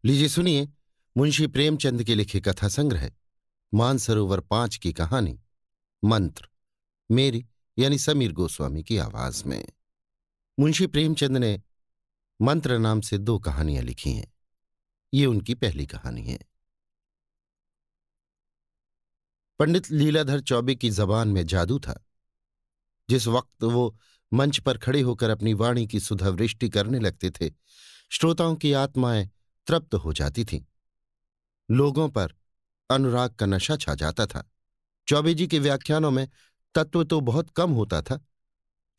लीजिए सुनिए मुंशी प्रेमचंद के लिखे कथा संग्रह मानसरोवर 5 की कहानी मंत्र, मेरी यानी समीर गोस्वामी की आवाज में। मुंशी प्रेमचंद ने मंत्र नाम से 2 कहानियां लिखी हैं। ये उनकी पहली कहानी है। पंडित लीलाधर चौबे की जबान में जादू था। जिस वक्त वो मंच पर खड़े होकर अपनी वाणी की सुधावृष्टि करने लगते थे, श्रोताओं की आत्माएं तृप्त हो जाती थीं। लोगों पर अनुराग का नशा छा जाता था। चौबे जी के व्याख्यानों में तत्व तो बहुत कम होता था,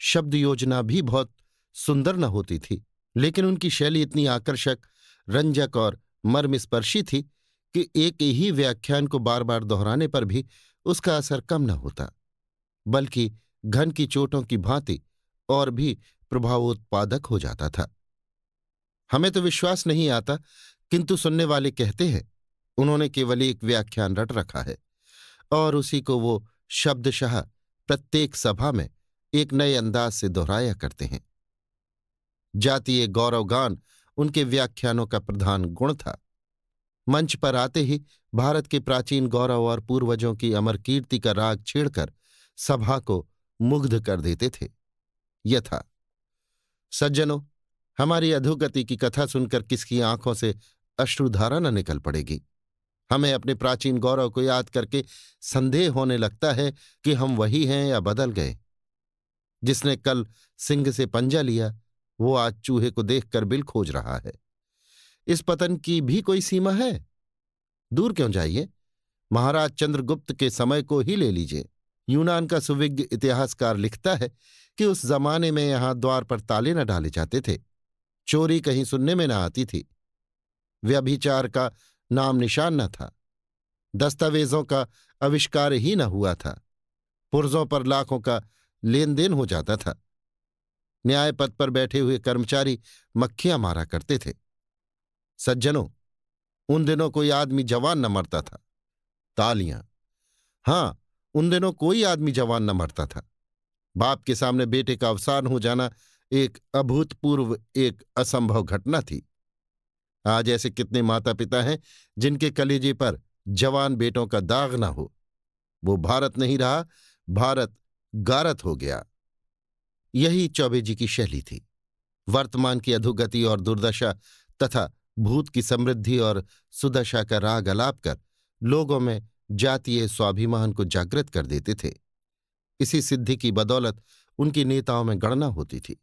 शब्द योजना भी बहुत सुंदर न होती थी, लेकिन उनकी शैली इतनी आकर्षक, रंजक और मर्मस्पर्शी थी कि एक ही व्याख्यान को बार बार दोहराने पर भी उसका असर कम न होता, बल्कि घन की चोटों की भांति और भी प्रभावोत्पादक हो जाता था। हमें तो विश्वास नहीं आता, किंतु सुनने वाले कहते हैं उन्होंने केवल एक व्याख्यान रट रखा है और उसी को वो शब्दशः प्रत्येक सभा में एक नए अंदाज से दोहराया करते हैं। जातीय गौरवगान उनके व्याख्यानों का प्रधान गुण था। मंच पर आते ही भारत के प्राचीन गौरव और पूर्वजों की अमर कीर्ति का राग छेड़कर सभा को मुग्ध कर देते थे। यथा: सज्जनों, हमारी अधोगति की कथा सुनकर किसकी आंखों से अश्रुधारा न निकल पड़ेगी। हमें अपने प्राचीन गौरव को याद करके संदेह होने लगता है कि हम वही हैं या बदल गए। जिसने कल सिंह से पंजा लिया, वो आज चूहे को देखकर बिल खोज रहा है। इस पतन की भी कोई सीमा है? दूर क्यों जाइए, महाराज चंद्रगुप्त के समय को ही ले लीजिए। यूनान का सुविज्ञ इतिहासकार लिखता है कि उस जमाने में यहां द्वार पर ताले न डाले जाते थे, चोरी कहीं सुनने में न आती थी, व्यभिचार का नाम निशान न था, दस्तावेजों का आविष्कार ही न हुआ था, पुर्जों पर लाखों का लेन देन हो जाता था, न्याय पद पर बैठे हुए कर्मचारी मक्खियां मारा करते थे। सज्जनों, उन दिनों कोई आदमी जवान न मरता था। तालियां। हां, उन दिनों कोई आदमी जवान न मरता था। बाप के सामने बेटे का अवसान हो जाना एक अभूतपूर्व, एक असंभव घटना थी। आज ऐसे कितने माता पिता हैं जिनके कलेजे पर जवान बेटों का दाग न हो। वो भारत नहीं रहा, भारत गारत हो गया। यही चौबे जी की शैली थी। वर्तमान की अधोगति और दुर्दशा तथा भूत की समृद्धि और सुदशा का राग अलाप कर लोगों में जातीय स्वाभिमान को जागृत कर देते थे। इसी सिद्धि की बदौलत उनकी नेताओं में गणना होती थी।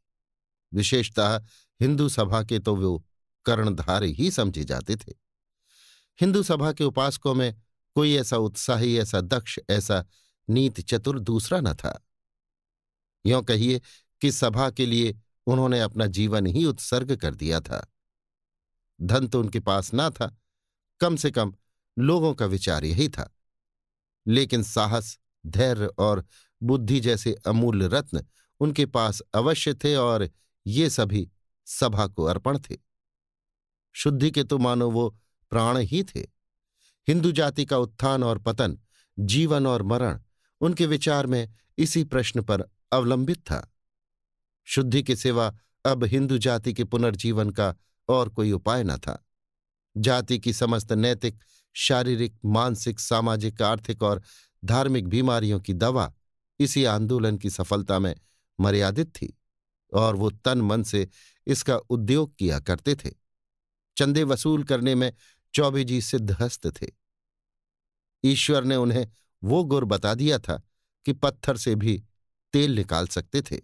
विशेषतः हिंदू सभा के तो वो कर्णधार ही समझे जाते थे। हिंदू सभा के उपासकों में कोई ऐसा उत्साही, ऐसा दक्ष, ऐसा नीति चतुर दूसरा न था। यों कहिए कि सभा के लिए उन्होंने अपना जीवन ही उत्सर्ग कर दिया था। धन तो उनके पास ना था, कम से कम लोगों का विचार यही था, लेकिन साहस, धैर्य और बुद्धि जैसे अमूल्य रत्न उनके पास अवश्य थे और ये सभी सभा को अर्पण थे। शुद्धि के तो मानो वो प्राण ही थे। हिंदू जाति का उत्थान और पतन, जीवन और मरण उनके विचार में इसी प्रश्न पर अवलंबित था। शुद्धि के सिवा अब हिंदू जाति के पुनर्जीवन का और कोई उपाय न था। जाति की समस्त नैतिक, शारीरिक, मानसिक, सामाजिक, आर्थिक और धार्मिक बीमारियों की दवा इसी आंदोलन की सफलता में मर्यादित थी और वो तन मन से इसका उद्योग किया करते थे। चंदे वसूल करने में चौबे जी सिद्धहस्त थे। ईश्वर ने उन्हें वो गुर बता दिया था कि पत्थर से भी तेल निकाल सकते थे।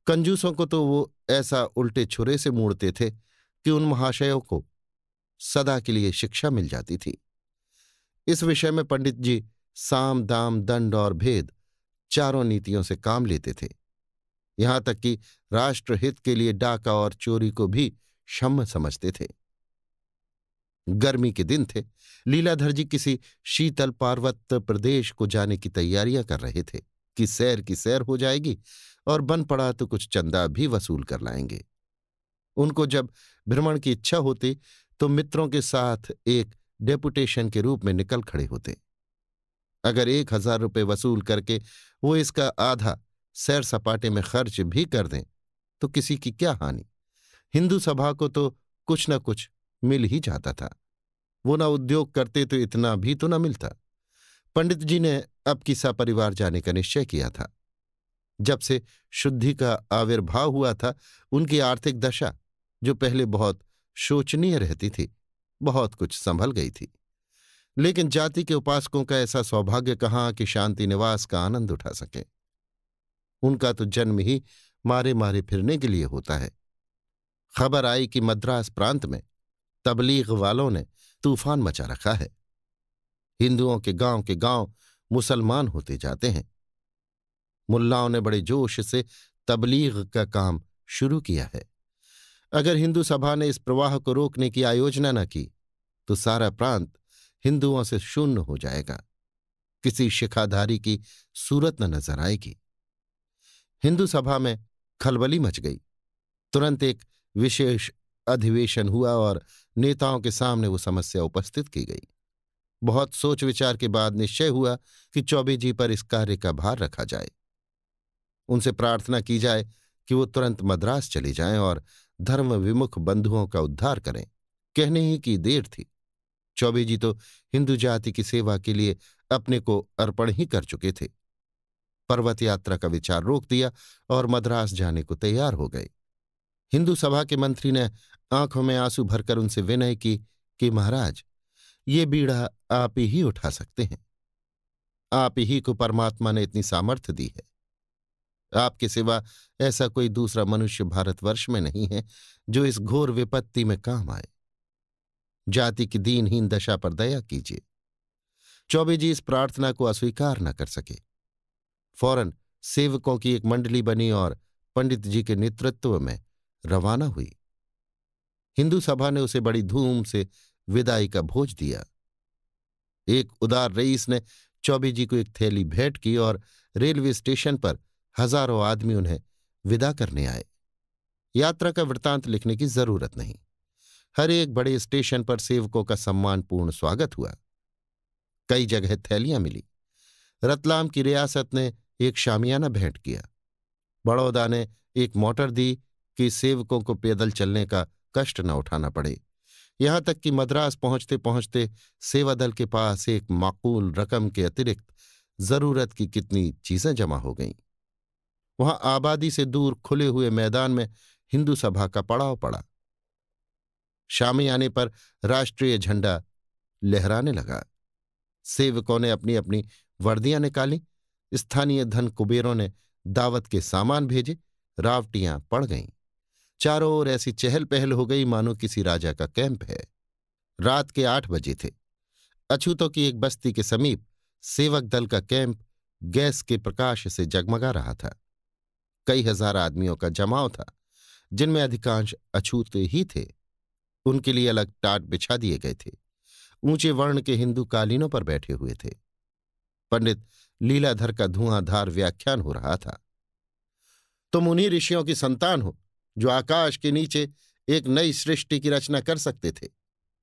कंजूसों को तो वो ऐसा उल्टे छुरे से मूड़ते थे कि उन महाशयों को सदा के लिए शिक्षा मिल जाती थी। इस विषय में पंडित जी साम, दाम, दंड और भेद चारों नीतियों से काम लेते थे। यहां तक कि राष्ट्रहित के लिए डाका और चोरी को भी क्षम्य समझते थे। गर्मी के दिन थे। लीलाधर जी किसी शीतल पार्वत्य प्रदेश को जाने की तैयारियां कर रहे थे कि सैर की सैर हो जाएगी और बन पड़ा तो कुछ चंदा भी वसूल कर लाएंगे। उनको जब भ्रमण की इच्छा होती तो मित्रों के साथ एक डेपुटेशन के रूप में निकल खड़े होते। अगर 1000 रुपये वसूल करके वो इसका आधा सैर सपाटे में खर्च भी कर दें तो किसी की क्या हानि। हिंदू सभा को तो कुछ न कुछ मिल ही जाता था। वो न उद्योग करते तो इतना भी तो न मिलता। पंडित जी ने अब की सपरिवार जाने का निश्चय किया था। जब से शुद्धि का आविर्भाव हुआ था, उनकी आर्थिक दशा, जो पहले बहुत शोचनीय रहती थी, बहुत कुछ संभल गई थी। लेकिन जाति के उपासकों का ऐसा सौभाग्य कहाँ कि शांति निवास का आनंद उठा सके। उनका तो जन्म ही मारे मारे फिरने के लिए होता है। खबर आई कि मद्रास प्रांत में तबलीग वालों ने तूफान मचा रखा है। हिंदुओं के गांव मुसलमान होते जाते हैं। मुल्लाओं ने बड़े जोश से तबलीग का काम शुरू किया है। अगर हिंदू सभा ने इस प्रवाह को रोकने की आयोजना न की तो सारा प्रांत हिंदुओं से शून्य हो जाएगा। किसी शिखाधारी की सूरत न नजर आएगी। हिंदू सभा में खलबली मच गई। तुरंत एक विशेष अधिवेशन हुआ और नेताओं के सामने वो समस्या उपस्थित की गई। बहुत सोच विचार के बाद निश्चय हुआ कि चौबे जी पर इस कार्य का भार रखा जाए। उनसे प्रार्थना की जाए कि वो तुरंत मद्रास चले जाएं और धर्म विमुख बंधुओं का उद्धार करें। कहने ही की देर थी। चौबे जी तो हिंदू जाति की सेवा के लिए अपने को अर्पण ही कर चुके थे। पर्वत यात्रा का विचार रोक दिया और मद्रास जाने को तैयार हो गए। हिंदू सभा के मंत्री ने आंखों में आंसू भरकर उनसे विनय की कि महाराज, ये बीड़ा आप ही उठा सकते हैं। आप ही को परमात्मा ने इतनी सामर्थ्य दी है। आपके सिवा ऐसा कोई दूसरा मनुष्य भारतवर्ष में नहीं है जो इस घोर विपत्ति में काम आए। जाति की दीनहीन दशा पर दया कीजिए। चौबे जी इस प्रार्थना को अस्वीकार न कर सके। फौरन सेवकों की एक मंडली बनी और पंडित जी के नेतृत्व में रवाना हुई। हिंदू सभा ने उसे बड़ी धूम से विदाई का भोज दिया। एक उदार रईस ने चौबे जी को एक थैली भेंट की और रेलवे स्टेशन पर हजारों आदमी उन्हें विदा करने आए। यात्रा का वृत्तांत लिखने की जरूरत नहीं। हर एक बड़े स्टेशन पर सेवकों का सम्मानपूर्ण स्वागत हुआ। कई जगह थैलियां मिली। रतलाम की रियासत ने एक शामियाना भेंट किया। बड़ौदा ने एक मोटर दी कि सेवकों को पैदल चलने का कष्ट न उठाना पड़े। यहां तक कि मद्रास पहुंचते पहुंचते सेवादल के पास एक माकूल रकम के अतिरिक्त जरूरत की कितनी चीजें जमा हो गईं। वहां आबादी से दूर खुले हुए मैदान में हिंदू सभा का पड़ाव पड़ा। शामियाने पर राष्ट्रीय झंडा लहराने लगा। सेवकों ने अपनी अपनी वर्दियां निकाली। स्थानीय धन कुबेरों ने दावत के सामान भेजे। रावटियां पड़ गईं। चारों ओर ऐसी चहल पहल हो गई मानो किसी राजा का कैंप है। रात के 8 बजे थे। अछूतों की एक बस्ती के समीप सेवक दल का कैंप गैस के प्रकाश से जगमगा रहा था। कई हजार आदमियों का जमाव था, जिनमें अधिकांश अछूते ही थे। उनके लिए अलग टाट बिछा दिए गए थे। ऊंचे वर्ण के हिंदू कालीनों पर बैठे हुए थे। पंडित लीलाधर का धुआंधार व्याख्यान हो रहा था। तुम उन्हीं ऋषियों की संतान हो जो आकाश के नीचे एक नई सृष्टि की रचना कर सकते थे,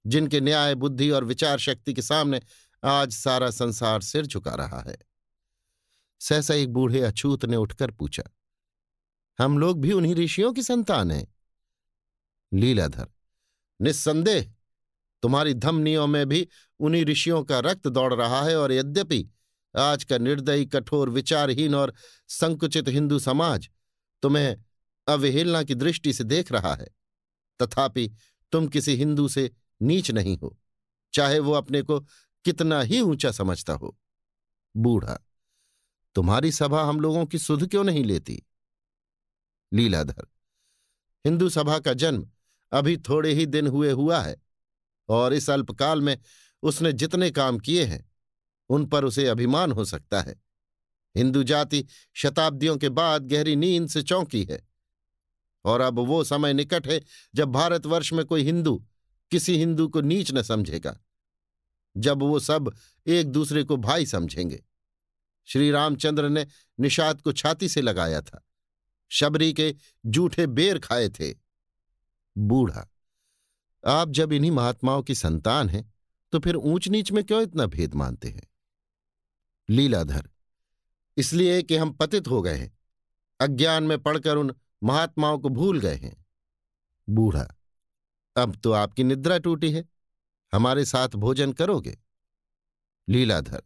जिनके न्याय, बुद्धि और विचार शक्ति के सामने आज सारा संसार सिर झुका रहा है। सहसा एक बूढ़े अछूत ने उठकर पूछा, हम लोग भी उन्हीं ऋषियों की संतान हैं? लीलाधर, निस्संदेह तुम्हारी धमनियों में भी उन्हीं ऋषियों का रक्त दौड़ रहा है। और यद्यपि आज का निर्दयी, कठोर, विचारहीन और संकुचित हिंदू समाज तुम्हें अवहेलना की दृष्टि से देख रहा है, तथापि तुम किसी हिंदू से नीच नहीं हो, चाहे वो अपने को कितना ही ऊंचा समझता हो। बूढ़ा, तुम्हारी सभा हम लोगों की सुध क्यों नहीं लेती? लीलाधर, हिंदू सभा का जन्म अभी थोड़े ही दिन हुआ है और इस अल्पकाल में उसने जितने काम किए हैं उन पर उसे अभिमान हो सकता है। हिंदू जाति शताब्दियों के बाद गहरी नींद से चौंकी है और अब वो समय निकट है जब भारतवर्ष में कोई हिंदू किसी हिंदू को नीच न समझेगा, जब वो सब एक दूसरे को भाई समझेंगे। श्री रामचंद्र ने निषाद को छाती से लगाया था, शबरी के जूठे बेर खाए थे। बूढ़ा, आप जब इन्हीं महात्माओं की संतान हैं तो फिर ऊंच नीच में क्यों इतना भेद मानते हैं? लीलाधर, इसलिए कि हम पतित हो गए हैं, अज्ञान में पड़कर उन महात्माओं को भूल गए हैं। बूढ़ा, अब तो आपकी निद्रा टूटी है, हमारे साथ भोजन करोगे? लीलाधर,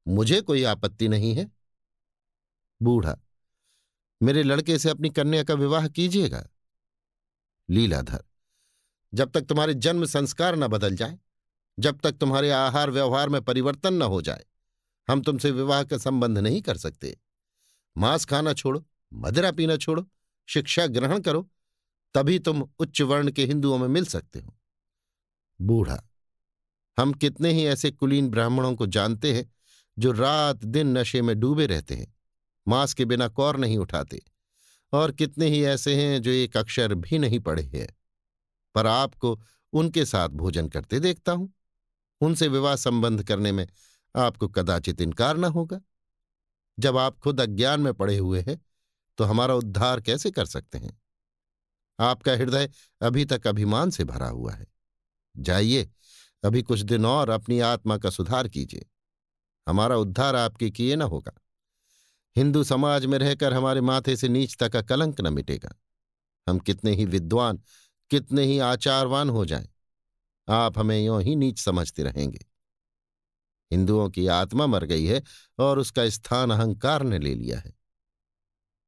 मुझे कोई आपत्ति नहीं है। बूढ़ा, मेरे लड़के से अपनी कन्या का विवाह कीजिएगा। लीलाधर, जब तक तुम्हारे जन्म संस्कार न बदल जाए, जब तक तुम्हारे आहार व्यवहार में परिवर्तन न हो जाए, हम तुमसे विवाह का संबंध नहीं कर सकते। मांस खाना छोड़ो, मदिरा पीना छोड़ो, शिक्षा ग्रहण करो, तभी तुम उच्च वर्ण के हिंदुओं में मिल सकते हो। बूढ़ा, हम कितने ही ऐसे कुलीन ब्राह्मणों को जानते हैं जो रात दिन नशे में डूबे रहते हैं, मांस के बिना कौर नहीं उठाते, और कितने ही ऐसे हैं जो एक अक्षर भी नहीं पढ़े हैं, पर आपको उनके साथ भोजन करते देखता हूं। उनसे विवाह संबंध करने में आपको कदाचित इनकार न होगा। जब आप खुद अज्ञान में पड़े हुए हैं तो हमारा उद्धार कैसे कर सकते हैं? आपका हृदय अभी तक अभिमान से भरा हुआ है। जाइए, अभी कुछ दिन और अपनी आत्मा का सुधार कीजिए। हमारा उद्धार आपके किए न होगा। हिंदू समाज में रहकर हमारे माथे से नीचता का कलंक न मिटेगा। हम कितने ही विद्वान, कितने ही आचारवान हो जाएं, आप हमें यों ही नीच समझते रहेंगे। हिंदुओं की आत्मा मर गई है और उसका स्थान अहंकार ने ले लिया है।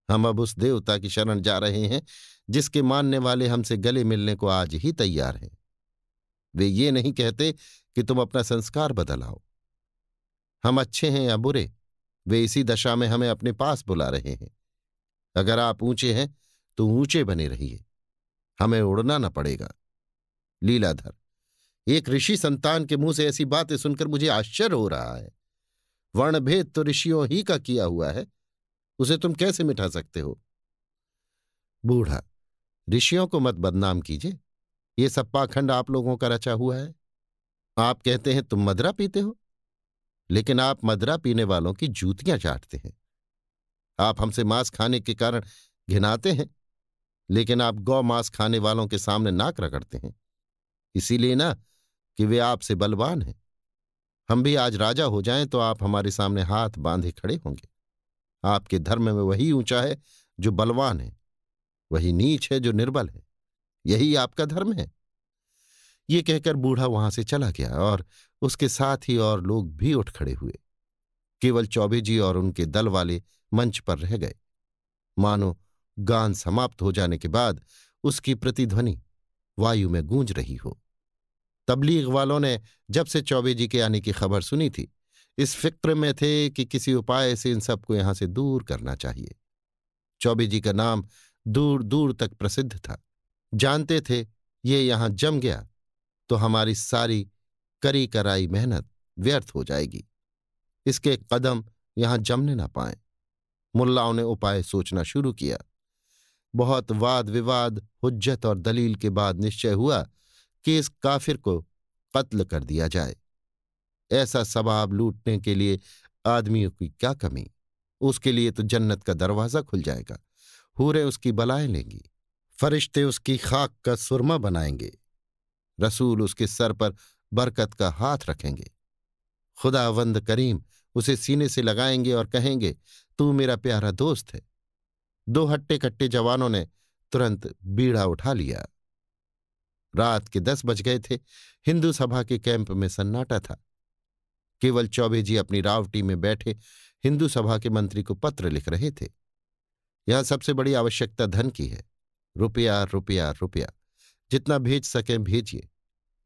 हम अब उस देवता की शरण जा रहे हैं जिसके मानने वाले हमसे गले मिलने को आज ही तैयार हैं। वे ये नहीं कहते कि तुम अपना संस्कार बदलाओ। हम अच्छे हैं या बुरे, वे इसी दशा में हमें अपने पास बुला रहे हैं। अगर आप ऊंचे हैं तो ऊंचे बने रहिए, हमें उड़ना न पड़ेगा। लीलाधर, एक ऋषि संतान के मुंह से ऐसी बातें सुनकर मुझे आश्चर्य हो रहा है। वर्णभेद तो ऋषियों ही का किया हुआ है, उसे तुम कैसे मिटा सकते हो? बूढ़ा, ऋषियों को मत बदनाम कीजिए, ये सब पाखंड आप लोगों का रचा हुआ है। आप कहते हैं तुम मदरा पीते हो, लेकिन आप मदरा पीने वालों की जूतियां चाटते हैं। आप हमसे मांस खाने के कारण घिनाते हैं, लेकिन आप गौ मांस खाने वालों के सामने नाक रगड़ते हैं। इसीलिए ना कि वे आपसे बलवान हैं। हम भी आज राजा हो जाएं तो आप हमारे सामने हाथ बांधे खड़े होंगे। आपके धर्म में वही ऊंचा है जो बलवान है, वही नीच है जो निर्बल है। यही आपका धर्म है। ये कहकर बूढ़ा वहां से चला गया और उसके साथ ही और लोग भी उठ खड़े हुए। केवल चौबे जी और उनके दल वाले मंच पर रह गए। मानो गान समाप्त हो जाने के बाद उसकी प्रतिध्वनि वायु में गूंज रही हो। तबलीग वालों ने जब से चौबे जी के आने की खबर सुनी थी, इस फिक्र में थे कि किसी उपाय से इन सबको यहां से दूर करना चाहिए। चौबे जी का नाम दूर दूर तक प्रसिद्ध था। जानते थे ये यहां जम गया तो हमारी सारी करी कराई मेहनत व्यर्थ हो जाएगी। इसके कदम यहां जमने ना पाए। मुल्लाओं ने उपाय सोचना शुरू किया। बहुत वाद विवाद, हुज्जत और दलील के बाद निश्चय हुआ कि इस काफिर को कत्ल कर दिया जाए। ऐसा सवाब लूटने के लिए आदमियों की क्या कमी। उसके लिए तो जन्नत का दरवाजा खुल जाएगा। हूरें उसकी बलाएं लेंगी, फरिश्ते उसकी खाक का सुरमा बनाएंगे, रसूल उसके सर पर बरकत का हाथ रखेंगे, खुदावंद करीम उसे सीने से लगाएंगे और कहेंगे, तू मेरा प्यारा दोस्त है। दो हट्टे कट्टे जवानों ने तुरंत बीड़ा उठा लिया। रात के 10 बज गए थे। हिंदू सभा के कैंप में सन्नाटा था। केवल चौबे जी अपनी रावटी में बैठे हिंदू सभा के मंत्री को पत्र लिख रहे थे। यहां सबसे बड़ी आवश्यकता धन की है। रुपया रुपया रुपया, जितना भेज सकें भेजिए।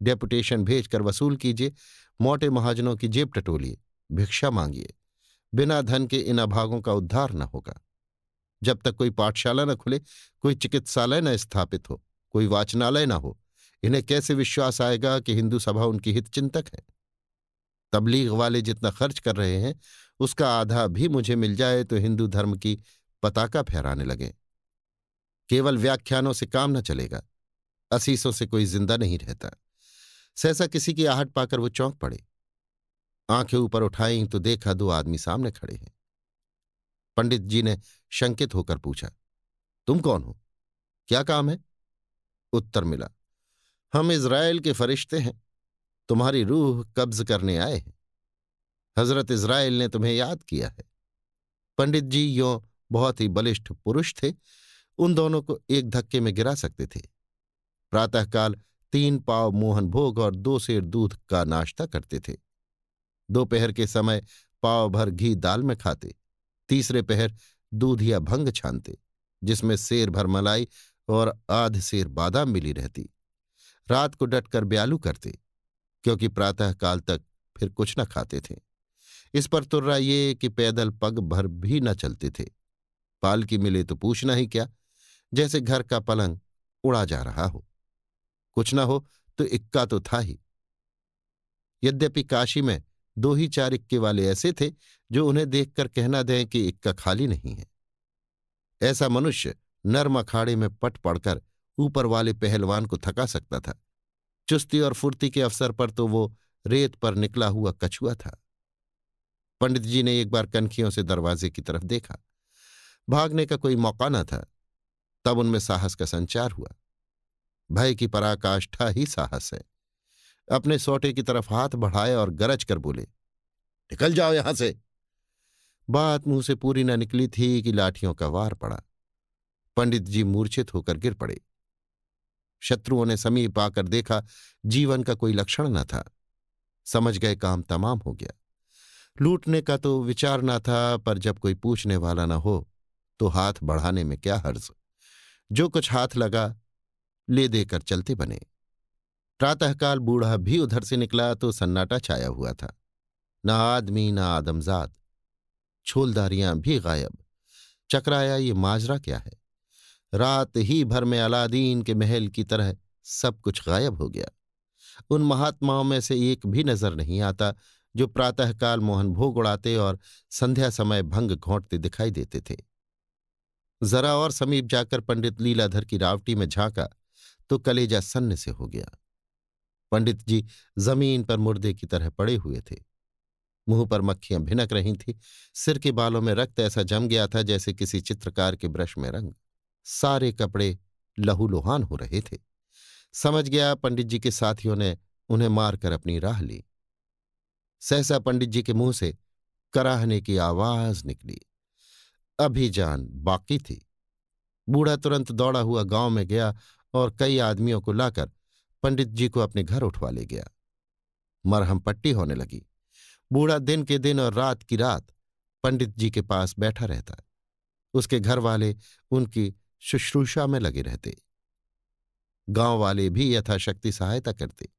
डेपुटेशन भेजकर वसूल कीजिए। मोटे महाजनों की जेब टटोलिए, भिक्षा मांगिए। बिना धन के इन अभागों का उद्धार न होगा। जब तक कोई पाठशाला न खुले, कोई चिकित्सालय न स्थापित हो, कोई वाचनालय न हो, इन्हें कैसे विश्वास आएगा कि हिंदू सभा उनकी हितचिंतक है? तबलीग वाले जितना खर्च कर रहे हैं उसका आधा भी मुझे मिल जाए तो हिंदू धर्म की पताका फहराने लगे। केवल व्याख्यानों से काम न चलेगा। असीसों से कोई जिंदा नहीं रहता। सहसा किसी की आहट पाकर वो चौंक पड़े। आंखें ऊपर उठाई तो देखा 2 आदमी सामने खड़े हैं। पंडित जी ने शंकित होकर पूछा, तुम कौन हो? क्या काम है? उत्तर मिला, हम इज़राइल के फरिश्ते हैं, तुम्हारी रूह कब्ज करने आए हैं। हजरत इज़राइल ने तुम्हें याद किया है। पंडित जी यों बहुत ही बलिष्ठ पुरुष थे, उन दोनों को एक धक्के में गिरा सकते थे। प्रातःकाल 3 पाव मोहन भोग और 2 सेर दूध का नाश्ता करते थे। दोपहर के समय पाव भर घी दाल में खाते। तीसरे पहर दूध या भंग छानते, जिसमें सेर भर मलाई और आध सेर बादाम मिली रहती। रात को डटकर ब्यालू करते, क्योंकि प्रातःकाल तक फिर कुछ न खाते थे। इस पर तुर्रा ये कि पैदल पग भर भी न चलते थे। पालकी मिले तो पूछना ही क्या, जैसे घर का पलंग उड़ा जा रहा हो। कुछ न हो तो इक्का तो था ही। यद्यपि काशी में 2 ही 4 इक्के वाले ऐसे थे जो उन्हें देखकर कहना दें कि इक्का खाली नहीं है। ऐसा मनुष्य नर्म अखाड़े में पट पड़कर ऊपर वाले पहलवान को थका सकता था। चुस्ती और फुर्ती के अवसर पर तो वो रेत पर निकला हुआ कछुआ था। पंडित जी ने एक बार कनखियों से दरवाजे की तरफ देखा। भागने का कोई मौका न था। तब उनमें साहस का संचार हुआ। भय की पराकाष्ठा ही साहस है। अपने सोटे की तरफ हाथ बढ़ाए और गरज कर बोले, निकल जाओ यहां से। बात मुंह से पूरी न निकली थी कि लाठियों का वार पड़ा। पंडित जी मूर्छित होकर गिर पड़े। शत्रुओं ने समीप आकर देखा, जीवन का कोई लक्षण न था। समझ गए काम तमाम हो गया। लूटने का तो विचार न था, पर जब कोई पूछने वाला न हो तो हाथ बढ़ाने में क्या हर्ज। जो कुछ हाथ लगा ले देकर चलते बने। प्रातःकाल बूढ़ा भी उधर से निकला तो सन्नाटा छाया हुआ था। ना आदमी ना आदमजाद। छोलदारियां भी गायब। चकराया ये माजरा क्या है। रात ही भर में अलादीन के महल की तरह सब कुछ गायब हो गया। उन महात्माओं में से एक भी नजर नहीं आता जो प्रातःकाल मोहन भोग उड़ाते और संध्या समय भंग घोंटते दिखाई देते थे। जरा और समीप जाकर पंडित लीलाधर की रावटी में झांका तो कलेजा सन्न से हो गया। पंडित जी जमीन पर मुर्दे की तरह पड़े हुए थे। मुंह पर मक्खियां भिनक रही थीं। सिर के बालों में रक्त ऐसा जम गया था जैसे किसी चित्रकार के ब्रश में रंग। सारे कपड़े लहूलुहान हो रहे थे। समझ गया पंडित जी के साथियों ने उन्हें मारकर अपनी राह ली। सहसा पंडित जी के मुंह से कराहने की आवाज निकली। अभी जान बाकी थी। बूढ़ा तुरंत दौड़ा हुआ गांव में गया और कई आदमियों को लाकर पंडित जी को अपने घर उठवा ले गया। मरहम पट्टी होने लगी। बूढ़ा दिन के दिन और रात की रात पंडित जी के पास बैठा रहता। उसके घर वाले उनकी शुश्रूषा में लगे रहते। गांव वाले भी यथाशक्ति सहायता करते।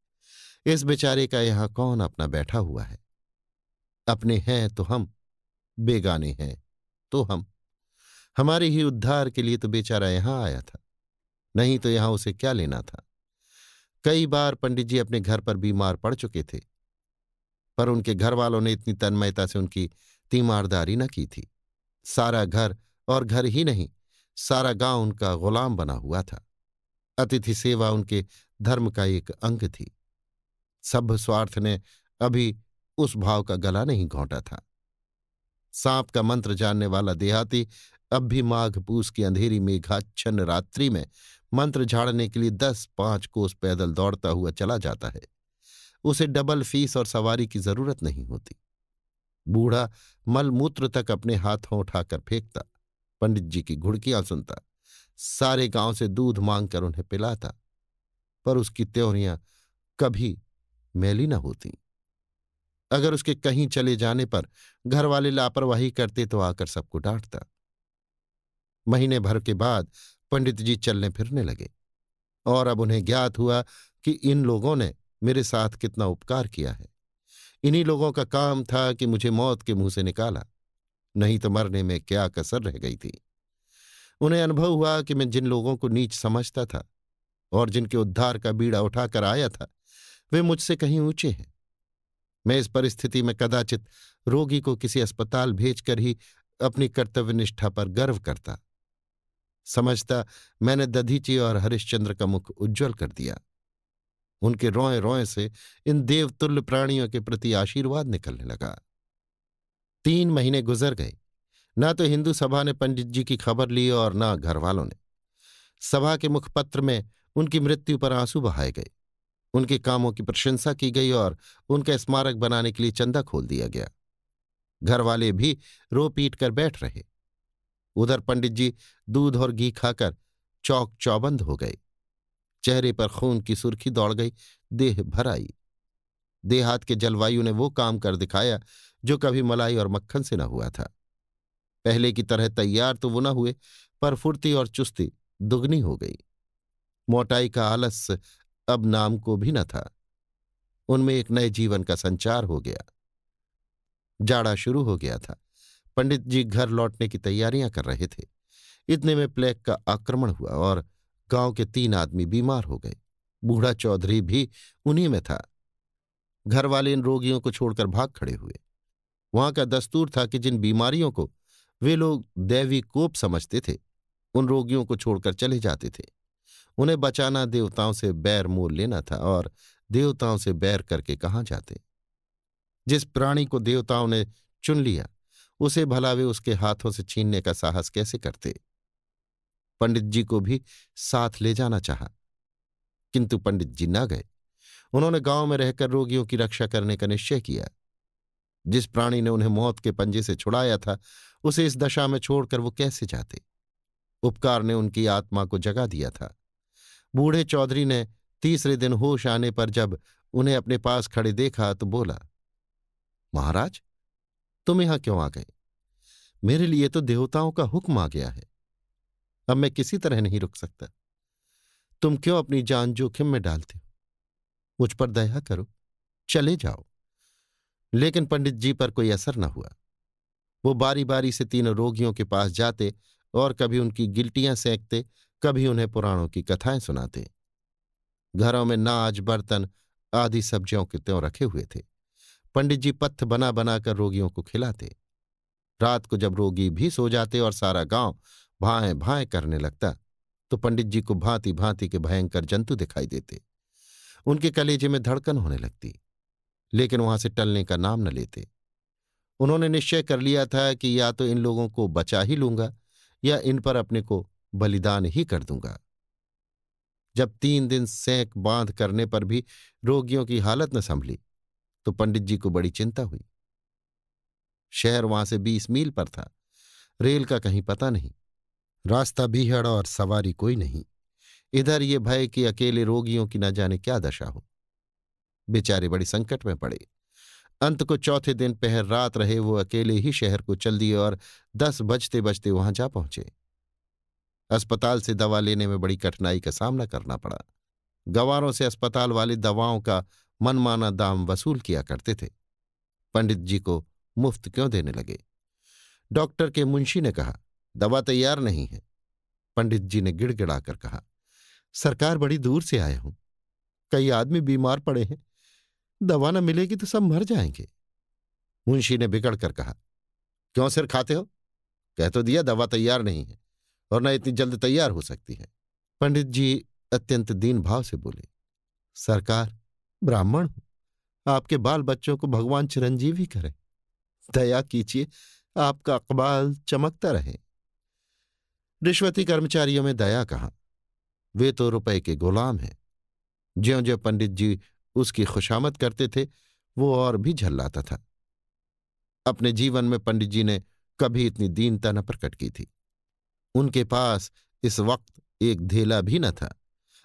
इस बेचारे का यहां कौन अपना बैठा हुआ है। अपने हैं तो हम, बेगाने हैं तो हम। हमारे ही उद्धार के लिए तो बेचारा यहां आया था, नहीं तो यहां उसे क्या लेना था। कई बार पंडित जी अपने घर पर बीमार पड़ चुके थे, पर उनके घर वालों ने इतनी तन्मयता से उनकी तीमारदारी न की थी। सारा घर, और घर ही नहीं, सारा गांव उनका गुलाम बना हुआ था। अतिथि सेवा उनके धर्म का एक अंग थी। सभ्य स्वार्थ ने अभी उस भाव का गला नहीं घोंटा था। सांप का मंत्र जानने वाला देहाती अब भी माघ पूस की अंधेरी मेघाच्छन्न रात्रि में मंत्र झाड़ने के लिए 10-5 कोस पैदल दौड़ता हुआ चला जाता है। उसे डबल फीस और सवारी की जरूरत नहीं होती। बूढ़ा मलमूत्र तक अपने हाथों उठाकर फेंकता, पंडित जी की घुड़कियां सुनता, सारे गांव से दूध मांगकर उन्हें पिलाता, पर उसकी त्योरियां कभी मैली न होती। अगर उसके कहीं चले जाने पर घर वाले लापरवाही करते तो आकर सबको डांटता। महीने भर के बाद पंडित जी चलने फिरने लगे, और अब उन्हें ज्ञात हुआ कि इन लोगों ने मेरे साथ कितना उपकार किया है। इन्हीं लोगों का काम था कि मुझे मौत के मुंह से निकाला, नहीं तो मरने में क्या कसर रह गई थी। उन्हें अनुभव हुआ कि मैं जिन लोगों को नीच समझता था और जिनके उद्धार का बीड़ा उठाकर आया था, वे मुझसे कहीं ऊंचे हैं। मैं इस परिस्थिति में कदाचित रोगी को किसी अस्पताल भेजकर ही अपनी कर्तव्यनिष्ठा पर गर्व करता। समझता मैंने दधीची और हरिश्चंद्र का मुख उज्ज्वल कर दिया। उनके रोए रोए से इन देवतुल्य प्राणियों के प्रति आशीर्वाद निकलने लगा। 3 महीने गुजर गए। ना तो हिंदू सभा ने पंडित जी की खबर ली और न घर वालों ने। सभा के मुखपत्र में उनकी मृत्यु पर आंसू बहाए गए। उनके कामों की प्रशंसा की गई और उनका स्मारक बनाने के लिए चंदा खोल दिया गया। घर वाले भी रो पीट कर बैठ रहे। उधर पंडित जी दूध और घी खाकर चौक चौबंद हो गए। चेहरे पर खून की सुर्खी दौड़ गई, देह भर आई। देहात के जलवायु ने वो काम कर दिखाया जो कभी मलाई और मक्खन से न हुआ था। पहले की तरह तैयार तो वो न हुए, पर फुर्ती और चुस्ती दुगनी हो गई। मोटाई का आलस अब नाम को भी न था। उनमें एक नए जीवन का संचार हो गया। जाड़ा शुरू हो गया था। पंडित जी घर लौटने की तैयारियां कर रहे थे। इतने में प्लेग का आक्रमण हुआ और गांव के 3 आदमी बीमार हो गए। बूढ़ा चौधरी भी उन्हीं में था। घर वाले इन रोगियों को छोड़कर भाग खड़े हुए। वहां का दस्तूर था कि जिन बीमारियों को वे लोग दैवी कोप समझते थे, उन रोगियों को छोड़कर चले जाते थे। उन्हें बचाना देवताओं से बैर मोल लेना था, और देवताओं से बैर करके कहाँ जाते। जिस प्राणी को देवताओं ने चुन लिया, उसे भला वे उसके हाथों से छीनने का साहस कैसे करते। पंडित जी को भी साथ ले जाना चाहा, किंतु पंडित जी न गए। उन्होंने गांव में रहकर रोगियों की रक्षा करने का निश्चय किया। जिस प्राणी ने उन्हें मौत के पंजे से छुड़ाया था, उसे इस दशा में छोड़कर वो कैसे जाते। उपकार ने उनकी आत्मा को जगा दिया था। बूढ़े चौधरी ने तीसरे दिन होश आने पर जब उन्हें अपने पास खड़े देखा तो बोला, महाराज, तुम यहां क्यों आ गए? मेरे लिए तो देवताओं का हुक्म आ गया है। अब मैं किसी तरह नहीं रुक सकता। तुम क्यों अपनी जान जोखिम में डालते हो? मुझ पर दया करो, चले जाओ। लेकिन पंडित जी पर कोई असर न हुआ। वो बारी बारी से 3 रोगियों के पास जाते और कभी उनकी गिल्टियां सेंकते, कभी उन्हें पुराणों की कथाएं सुनाते। घरों में नाज, बर्तन आदि सब्जियों के त्यों रखे हुए थे। पंडित जी पत्थ बना बनाकर रोगियों को खिलाते। रात को जब रोगी भी सो जाते और सारा गांव भाएं भाएं करने लगता, तो पंडित जी को भांति भांति के भयंकर जंतु दिखाई देते। उनके कलेजे में धड़कन होने लगती, लेकिन वहां से टलने का नाम न लेते। उन्होंने निश्चय कर लिया था कि या तो इन लोगों को बचा ही लूंगा या इन पर अपने को बलिदान ही कर दूंगा। जब 3 दिन सेंक बांध करने पर भी रोगियों की हालत न संभली, तो पंडित जी को बड़ी चिंता हुई। शहर वहां से 20 मील पर था। रेल का कहीं पता नहीं, रास्ता बीहड़ और सवारी कोई नहीं। इधर ये भय कि अकेले रोगियों की न जाने क्या दशा हो। बेचारे बड़ी संकट में पड़े। अंत को चौथे दिन पहर रात रहे वो अकेले ही शहर को चल दिए और 10 बजते बजते वहां जा पहुंचे। अस्पताल से दवा लेने में बड़ी कठिनाई का सामना करना पड़ा। गंवारों से अस्पताल वाले दवाओं का मनमाना दाम वसूल किया करते थे। पंडित जी को मुफ्त क्यों देने लगे? डॉक्टर के मुंशी ने कहा, दवा तैयार नहीं है। पंडित जी ने गिड़गिड़ाकर कहा, सरकार, बड़ी दूर से आया हूं, कई आदमी बीमार पड़े हैं, दवा न मिलेगी तो सब मर जाएंगे। मुंशी ने बिगड़ कर कहा, क्यों सिर खाते हो? कह तो दिया दवा तैयार नहीं है और न इतनी जल्द तैयार हो सकती है। पंडित जी अत्यंत दीन भाव से बोले, सरकार, ब्राह्मण हूं, आपके बाल बच्चों को भगवान चिरंजीवी करे, दया कीजिए, आपका अकबाल चमकता रहे। रिश्वती कर्मचारियों में दया कहाँ, वे तो रुपए के गुलाम हैं। ज्यों ज्यों पंडित जी उसकी खुशामद करते थे, वो और भी झल्लाता था। अपने जीवन में पंडित जी ने कभी इतनी दीनता न प्रकट की थी। उनके पास इस वक्त एक धेला भी न था।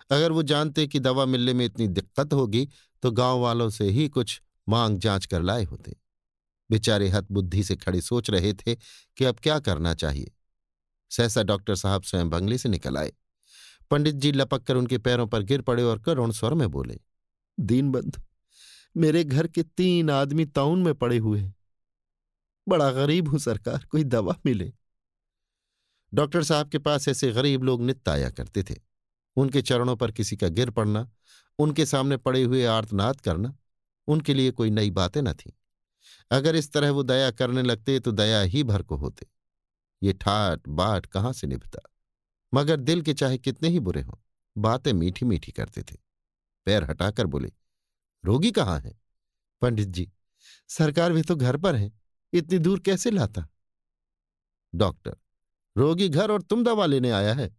अगर वो जानते कि दवा मिलने में इतनी दिक्कत होगी तो गांव वालों से ही कुछ मांग जांच कर लाए होते। बेचारे हतबुद्धि से खड़े सोच रहे थे कि अब क्या करना चाहिए। सहसा डॉक्टर साहब स्वयं बंगले से निकल आए। पंडित जी लपक कर उनके पैरों पर गिर पड़े और करुण स्वर में बोले, दीनबंधु, मेरे घर के 3 आदमी ताउन में पड़े हुए हैं, बड़ा गरीब हूं सरकार, कोई दवा मिले। डॉक्टर साहब के पास ऐसे गरीब लोग नित्य आया करते थे। उनके चरणों पर किसी का गिर पड़ना, उनके सामने पड़े हुए आर्तनाद करना उनके लिए कोई नई बातें न थीं। अगर इस तरह वो दया करने लगते तो दया ही भर को होते। ये ठाट बाट कहाँ से निभता। मगर दिल के चाहे कितने ही बुरे हों, बातें मीठी मीठी करते थे। पैर हटाकर बोले, रोगी कहाँ है? पंडित जी, सरकार, वे तो घर पर हैं, इतनी दूर कैसे लाता? डॉक्टर, रोगी घर और तुम दवा लेने आया है?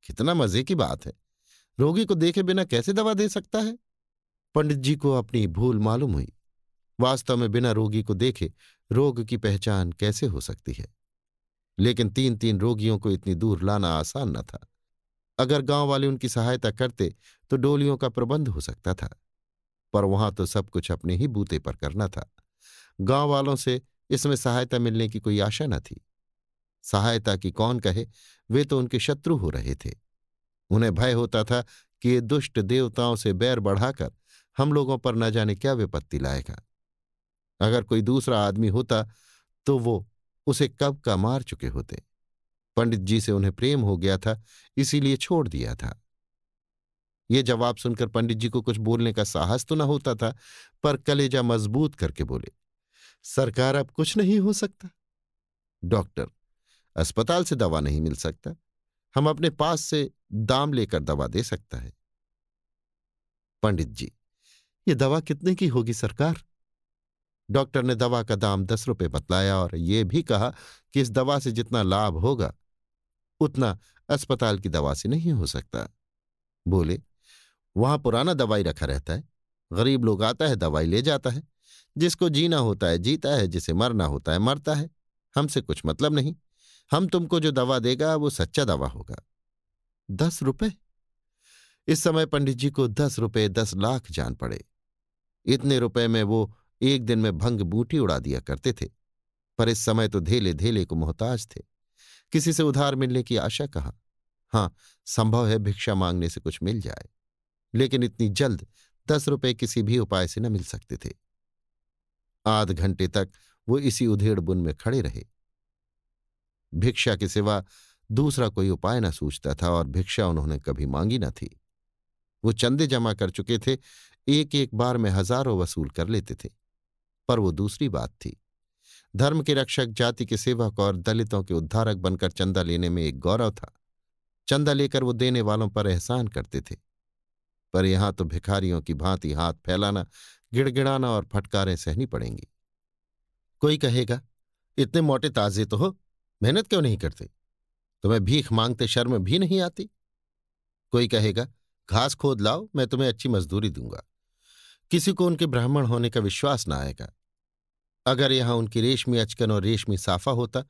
कितना मजे की बात है। रोगी को देखे बिना कैसे दवा दे सकता है? पंडित जी को अपनी भूल मालूम हुई। वास्तव में बिना रोगी को देखे रोग की पहचान कैसे हो सकती है? लेकिन 3-3 रोगियों को इतनी दूर लाना आसान न था। अगर गांव वाले उनकी सहायता करते तो डोलियों का प्रबंध हो सकता था, पर वहां तो सब कुछ अपने ही बूते पर करना था। गांव वालों से इसमें सहायता मिलने की कोई आशा न थी। सहायता की कौन कहे, वे तो उनके शत्रु हो रहे थे। उन्हें भय होता था कि ये दुष्ट देवताओं से बैर बढ़ाकर हम लोगों पर न जाने क्या विपत्ति लाएगा। अगर कोई दूसरा आदमी होता तो वो उसे कब का मार चुके होते। पंडित जी से उन्हें प्रेम हो गया था, इसीलिए छोड़ दिया था। ये जवाब सुनकर पंडित जी को कुछ बोलने का साहस तो न होता था, पर कलेजा मजबूत करके बोले, सरकार अब कुछ नहीं हो सकता। डॉक्टर, अस्पताल से दवा नहीं मिल सकता, हम अपने पास से दाम लेकर दवा दे सकता है। पंडित जी, ये दवा कितने की होगी सरकार? डॉक्टर ने दवा का दाम 10 रुपये बतलाया और ये भी कहा कि इस दवा से जितना लाभ होगा उतना अस्पताल की दवा से नहीं हो सकता। बोले, वहां पुराना दवाई रखा रहता है, गरीब लोग आता है दवाई ले जाता है, जिसको जीना होता है जीता है, जिसे मरना होता है मरता है। हमसे कुछ मतलब नहीं, हम तुमको जो दवा देगा वो सच्चा दवा होगा। 10 रुपये? इस समय पंडित जी को 10 रुपये 10 लाख जान पड़े। इतने रुपए में वो एक दिन में भंग बूटी उड़ा दिया करते थे, पर इस समय तो धेले धेले को मोहताज थे। किसी से उधार मिलने की आशा कहाँ। हाँ, संभव है भिक्षा मांगने से कुछ मिल जाए, लेकिन इतनी जल्द 10 रुपये किसी भी उपाय से न मिल सकते थे। आध घंटे तक वो इसी उधेड़ बुन में खड़े रहे। भिक्षा के सिवा दूसरा कोई उपाय न सूझता था और भिक्षा उन्होंने कभी मांगी न थी। वो चंदे जमा कर चुके थे, एक एक बार में हजारों वसूल कर लेते थे, पर वो दूसरी बात थी। धर्म के रक्षक, जाति के सेवक और दलितों के उद्धारक बनकर चंदा लेने में एक गौरव था। चंदा लेकर वो देने वालों पर एहसान करते थे, पर यहां तो भिखारियों की भांति हाथ फैलाना, गिड़गिड़ाना और फटकारें सहनी पड़ेंगी। कोई कहेगा, इतने मोटे ताजे तो हो, मेहनत क्यों नहीं करते? तुम्हें भीख मांगते शर्म भी नहीं आती? कोई कहेगा, घास खोद लाओ, मैं तुम्हें अच्छी मजदूरी दूंगा। किसी को उनके ब्राह्मण होने का विश्वास न आएगा। अगर यहां उनकी रेशमी अचकन और रेशमी साफा होता,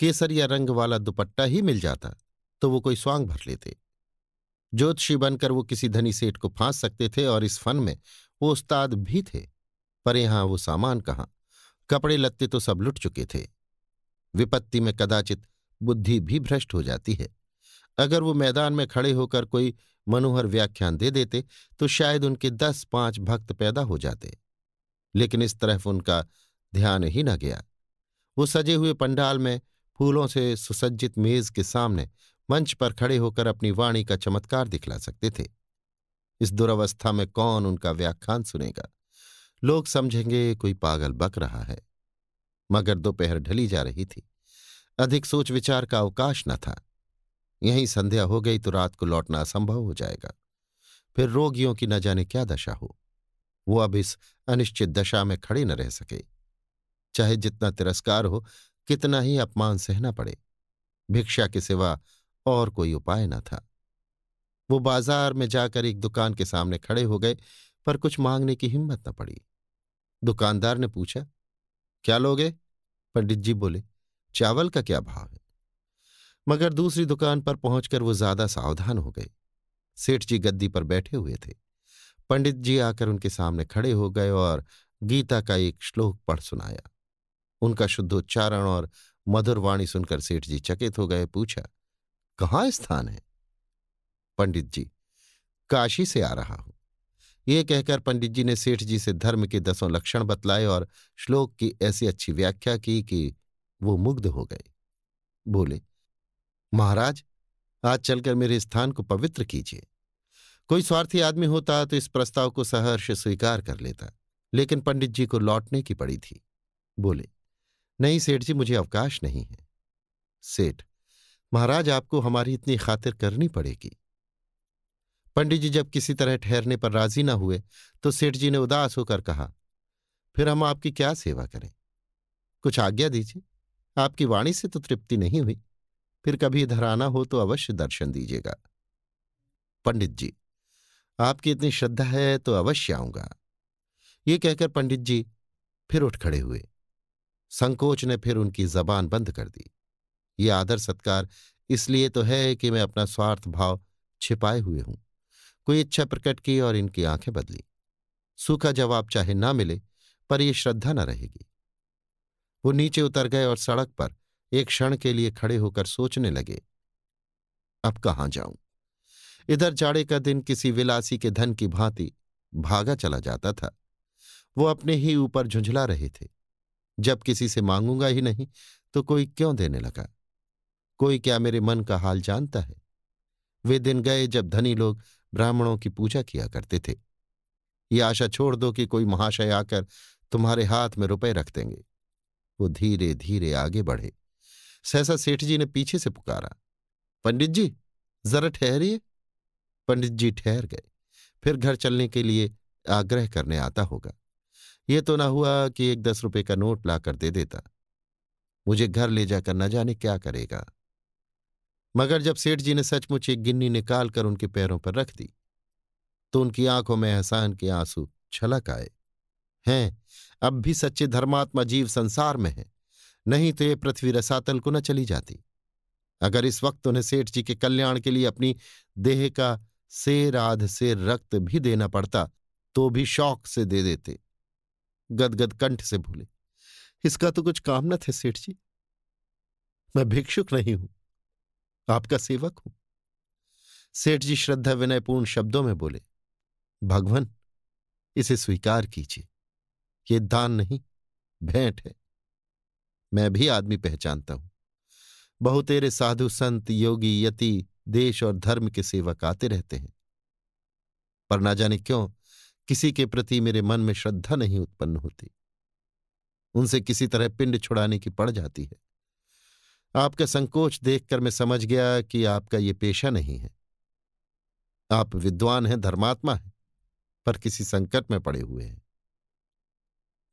केसरिया रंग वाला दुपट्टा ही मिल जाता, तो वो कोई स्वांग भर लेते। ज्योतिषी बनकर वो किसी धनी सेठ को फांस सकते थे और इस फन में वो उस्ताद भी थे, पर यहां वो सामान कहाँ, कपड़े लत्ते तो सब लुट चुके थे। विपत्ति में कदाचित बुद्धि भी भ्रष्ट हो जाती है। अगर वो मैदान में खड़े होकर कोई मनोहर व्याख्यान दे देते तो शायद उनके 10-5 भक्त पैदा हो जाते, लेकिन इस तरफ उनका ध्यान ही न गया। वो सजे हुए पंडाल में फूलों से सुसज्जित मेज के सामने मंच पर खड़े होकर अपनी वाणी का चमत्कार दिखला सकते थे। इस दुरवस्था में कौन उनका व्याख्यान सुनेगा? लोग समझेंगे कोई पागल बक रहा है। मगर दोपहर ढली जा रही थी, अधिक सोच विचार का अवकाश न था। यहीं संध्या हो गई तो रात को लौटना असंभव हो जाएगा। फिर रोगियों की न जाने क्या दशा हो। वो अब इस अनिश्चित दशा में खड़े न रह सके। चाहे जितना तिरस्कार हो, कितना ही अपमान सहना पड़े, भिक्षा के सिवा और कोई उपाय न था। वो बाजार में जाकर एक दुकान के सामने खड़े हो गए, पर कुछ मांगने की हिम्मत न पड़ी। दुकानदार ने पूछा, क्या लोगे? पंडित जी बोले, चावल का क्या भाव है? मगर दूसरी दुकान पर पहुंचकर वो ज्यादा सावधान हो गए। सेठ जी गद्दी पर बैठे हुए थे। पंडित जी आकर उनके सामने खड़े हो गए और गीता का एक श्लोक पढ़ सुनाया। उनका शुद्धोच्चारण और मधुर वाणी सुनकर सेठ जी चकित हो गए। पूछा, कहाँ स्थान है? पंडित जी, काशी से आ रहा हूं। ये कहकर पंडित जी ने सेठ जी से धर्म के 10 लक्षण बतलाए और श्लोक की ऐसी अच्छी व्याख्या की कि वो मुग्ध हो गए। बोले, महाराज, आज चलकर मेरे स्थान को पवित्र कीजिए। कोई स्वार्थी आदमी होता तो इस प्रस्ताव को सहर्ष स्वीकार कर लेता, लेकिन पंडित जी को लौटने की पड़ी थी। बोले, नहीं सेठ जी, मुझे अवकाश नहीं है। सेठ, महाराज, आपको हमारी इतनी खातिर करनी पड़ेगी। पंडित जी जब किसी तरह ठहरने पर राजी न हुए तो सेठ जी ने उदास होकर कहा, फिर हम आपकी क्या सेवा करें? कुछ आज्ञा दीजिए। आपकी वाणी से तो तृप्ति नहीं हुई, फिर कभी इधर आना हो तो अवश्य दर्शन दीजिएगा। पंडित जी, आपकी इतनी श्रद्धा है तो अवश्य आऊंगा। ये कहकर पंडित जी फिर उठ खड़े हुए। संकोच ने फिर उनकी जबान बंद कर दी। ये आदर सत्कार इसलिए तो है कि मैं अपना स्वार्थ भाव छिपाए हुए हूं। कोई इच्छा प्रकट की और इनकी आंखें बदली। सूखा जवाब चाहे ना मिले, पर यह श्रद्धा न रहेगी। वो नीचे उतर गए और सड़क पर एक क्षण के लिए खड़े होकर सोचने लगे, अब कहाँ जाऊं। इधर जाड़े का दिन किसी विलासी के धन की भांति भागा चला जाता था। वो अपने ही ऊपर झुंझला रहे थे। जब किसी से मांगूंगा ही नहीं तो कोई क्यों देने लगा। कोई क्या मेरे मन का हाल जानता है। वे दिन गए जब धनी लोग ब्राह्मणों की पूजा किया करते थे। ये आशा छोड़ दो कि कोई महाशय आकर तुम्हारे हाथ में रुपए रख देंगे। वो धीरे धीरे आगे बढ़े। सहसा सेठ जी ने पीछे से पुकारा, पंडित जी जरा ठहरिए। पंडित जी ठहर गए। फिर घर चलने के लिए आग्रह करने आता होगा। ये तो न हुआ कि एक 10 रुपए का नोट लाकर दे देता। मुझे घर ले जाकर न जाने क्या करेगा। मगर जब सेठ जी ने सचमुच एक गिन्नी निकाल कर उनके पैरों पर रख दी तो उनकी आंखों में एहसान के आंसू छलक आए। हैं, अब भी सच्चे धर्मात्मा जीव संसार में हैं, नहीं तो ये पृथ्वी रसातल को न चली जाती। अगर इस वक्त उन्हें सेठ जी के कल्याण के लिए अपनी देह का सेर आध सेर रक्त भी देना पड़ता तो भी शौक से दे देते। गदगद कंठ से बोले, इसका तो कुछ काम न थे सेठ जी। मैं भिक्षुक नहीं हूं, आपका सेवक हूं। सेठ जी श्रद्धा विनयपूर्ण शब्दों में बोले, भगवान इसे स्वीकार कीजिए। ये दान नहीं, भेंट है। मैं भी आदमी पहचानता हूं। बहुतेरे साधु संत योगी यति देश और धर्म के सेवक आते रहते हैं, पर ना जाने क्यों किसी के प्रति मेरे मन में श्रद्धा नहीं उत्पन्न होती। उनसे किसी तरह पिंड छुड़ाने की पड़ जाती है। आपका संकोच देखकर मैं समझ गया कि आपका ये पेशा नहीं है। आप विद्वान हैं, धर्मात्मा हैं, पर किसी संकट में पड़े हुए हैं।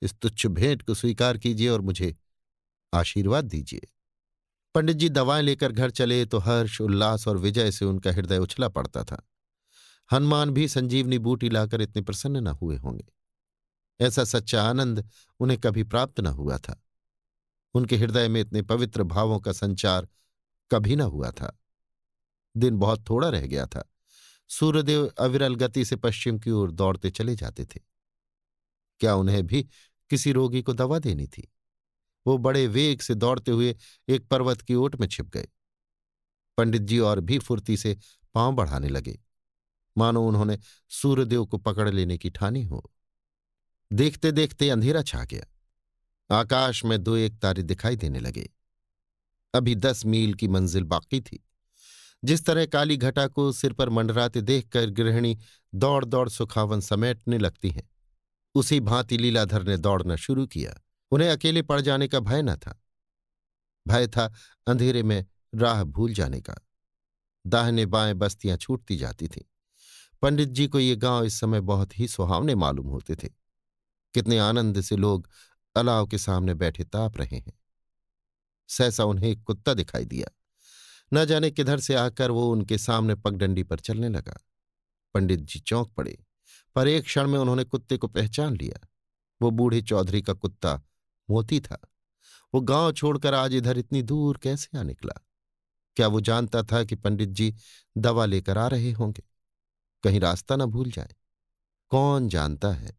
इस तुच्छ भेंट को स्वीकार कीजिए और मुझे आशीर्वाद दीजिए। पंडित जी दवाएं लेकर घर चले तो हर्ष उल्लास और विजय से उनका हृदय उछला पड़ता था। हनुमान भी संजीवनी बूटी लाकर इतने प्रसन्न न हुए होंगे। ऐसा सच्चा आनंद उन्हें कभी प्राप्त न हुआ था। उनके हृदय में इतने पवित्र भावों का संचार कभी न हुआ था। दिन बहुत थोड़ा रह गया था। सूर्यदेव अविरल गति से पश्चिम की ओर दौड़ते चले जाते थे। क्या उन्हें भी किसी रोगी को दवा देनी थी? वो बड़े वेग से दौड़ते हुए एक पर्वत की ओट में छिप गए। पंडित जी और भी फुर्ती से पांव बढ़ाने लगे, मानो उन्होंने सूर्यदेव को पकड़ लेने की ठानी हो। देखते देखते अंधेरा छा गया। आकाश में 2-1 तारे दिखाई देने लगे। अभी 10 मील की मंजिल बाकी थी। जिस तरह काली घटा को सिर पर मंडराते देखकर गृहिणी दौड़ दौड़ सुखावन समेटने लगती हैं, उसी भांति लीलाधर ने दौड़ना शुरू किया। उन्हें अकेले पड़ जाने का भय न था। भय था अंधेरे में राह भूल जाने का। दाहिने बाएं बस्तियां छूटती जाती थीं। पंडित जी को ये गांव इस समय बहुत ही सुहावने मालूम होते थे। कितने आनंद से लोग अलाव के सामने बैठे ताप रहे हैं। सहसा उन्हें एक कुत्ता दिखाई दिया। न जाने किधर से आकर वो उनके सामने पगडंडी पर चलने लगा। पंडित जी चौंक पड़े, पर एक क्षण में उन्होंने कुत्ते को पहचान लिया। वो बूढ़े चौधरी का कुत्ता मोती था। वो गांव छोड़कर आज इधर इतनी दूर कैसे आ निकला? क्या वो जानता था कि पंडित जी दवा लेकर आ रहे होंगे? कहीं रास्ता न भूल जाए, कौन जानता है।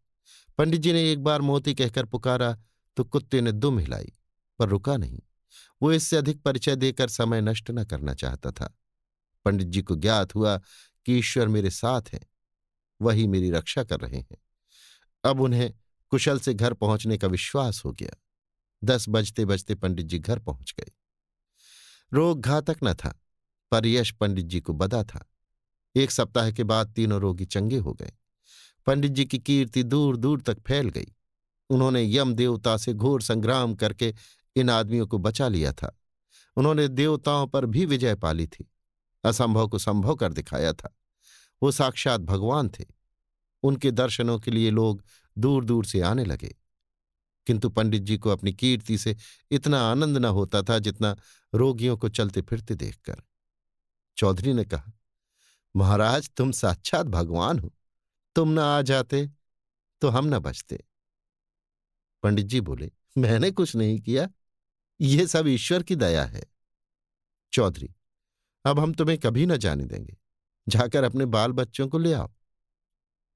पंडित जी ने एक बार मोती कहकर पुकारा तो कुत्ते ने दुम हिलाई, पर रुका नहीं। वो इससे अधिक परिचय देकर समय नष्ट न करना चाहता था। पंडित जी को ज्ञात हुआ कि ईश्वर मेरे साथ है, वही मेरी रक्षा कर रहे हैं। अब उन्हें कुशल से घर पहुंचने का विश्वास हो गया। 10 बजते बजते पंडित जी घर पहुंच गए। रोग घातक न था, पर यश पंडित जी को बदा था। 1 सप्ताह के बाद तीनों रोगी चंगे हो गए। पंडित जी की कीर्ति दूर दूर तक फैल गई। उन्होंने यम देवता से घोर संग्राम करके इन आदमियों को बचा लिया था। उन्होंने देवताओं पर भी विजय पाली थी, असंभव को संभव कर दिखाया था। वो साक्षात भगवान थे। उनके दर्शनों के लिए लोग दूर दूर से आने लगे। किंतु पंडित जी को अपनी कीर्ति से इतना आनंद न होता था जितना रोगियों को चलते फिरते देखकर। चौधरी ने कहा, महाराज तुम साक्षात भगवान हो, तुम न आ जाते तो हम न बचते। पंडित जी बोले, मैंने कुछ नहीं किया, ये सब ईश्वर की दया है। चौधरी, अब हम तुम्हें कभी न जाने देंगे। जाकर अपने बाल बच्चों को ले आओ।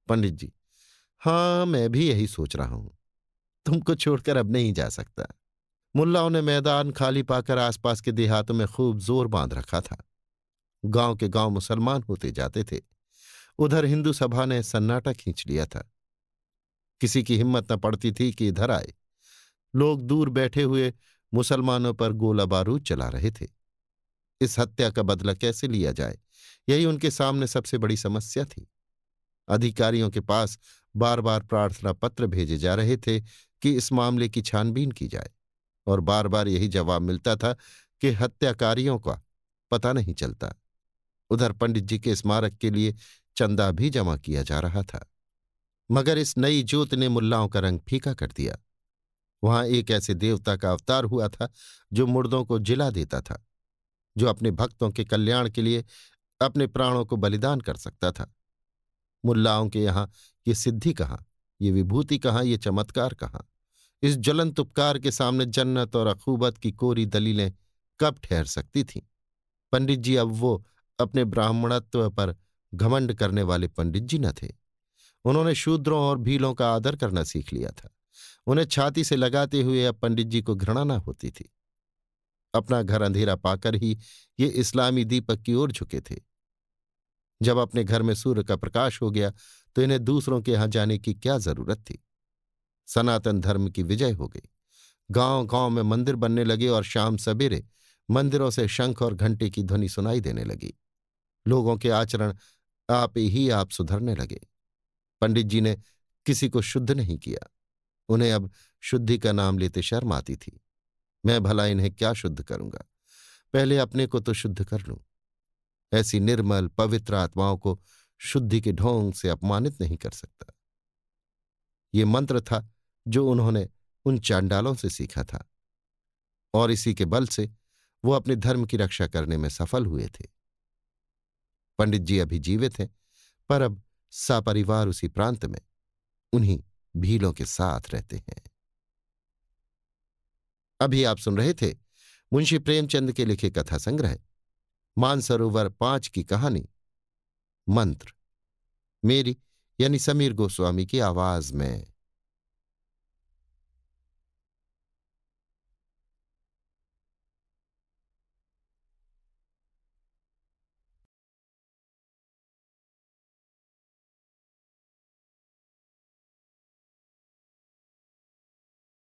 पंडित जी, हाँ, मैं भी यही सोच रहा हूं। तुमको छोड़कर अब नहीं जा सकता। मुल्लाओं ने मैदान खाली पाकर आसपास के देहातों में खूब जोर बांध रखा था। गांव के गांव मुसलमान होते जाते थे। उधर हिंदू सभा ने सन्नाटा खींच लिया था। किसी की हिम्मत न पड़ती थी कि इधर आए। लोग दूर बैठे हुए मुसलमानों पर गोला बारूद चला रहे थे। इस हत्या का बदला कैसे लिया जाए, यही उनके सामने सबसे बड़ी समस्या थी। अधिकारियों के पास बार बार प्रार्थना पत्र भेजे जा रहे थे कि इस मामले की छानबीन की जाए, और बार बार यही जवाब मिलता था कि हत्याकारियों का पता नहीं चलता। उधर पंडित जी के स्मारक के लिए चंदा भी जमा किया जा रहा था, मगर इस नई जोत ने मुल्लाओं का रंग फीका कर दिया। वहां एक ऐसे देवता का अवतार हुआ था जो मुर्दों को जिला देता था, जो अपने भक्तों के कल्याण के लिए अपने प्राणों को बलिदान कर सकता था। मुल्लाओं के यहां ये सिद्धि कहाँ, ये विभूति कहाँ, ये चमत्कार कहाँ? इस ज्वलंत उपकार के सामने जन्नत और अखूबत की कोरी दलीलें कब ठहर सकती थीं? पंडित जी अब वो अपने ब्राह्मणत्व पर घमंड करने वाले पंडित जी न थे। उन्होंने शूद्रों और भीलों का आदर करना सीख लिया था। उन्हें छाती से लगाते हुए अब पंडित जी को घृणा न होती थी। अपना घर अंधेरा पाकर ही ये इस्लामी दीपक की ओर झुके थे। जब अपने घर में सूर्य का प्रकाश हो गया तो इन्हें दूसरों के यहां जाने की क्या जरूरत थी? सनातन धर्म की विजय हो गई। गांव गांव में मंदिर बनने लगे और शाम सवेरे मंदिरों से शंख और घंटे की ध्वनि सुनाई देने लगी। लोगों के आचरण आप ही आप सुधरने लगे। पंडित जी ने किसी को शुद्ध नहीं किया। उन्हें अब शुद्धि का नाम लेते शर्म आती थी। मैं भला इन्हें क्या शुद्ध करूंगा? पहले अपने को तो शुद्ध कर लूं। ऐसी निर्मल पवित्र आत्माओं को शुद्धि के ढोंग से अपमानित नहीं कर सकता। ये मंत्र था जो उन्होंने उन चांडालों से सीखा था, और इसी के बल से वो अपने धर्म की रक्षा करने में सफल हुए थे। पंडित जी अभी जीवित हैं, पर अब सपरिवार उसी प्रांत में उन्हीं भीलों के साथ रहते हैं। अभी आप सुन रहे थे मुंशी प्रेमचंद के लिखे कथा संग्रह मानसरोवर 5 की कहानी मंत्र, मेरी यानी समीर गोस्वामी की आवाज में।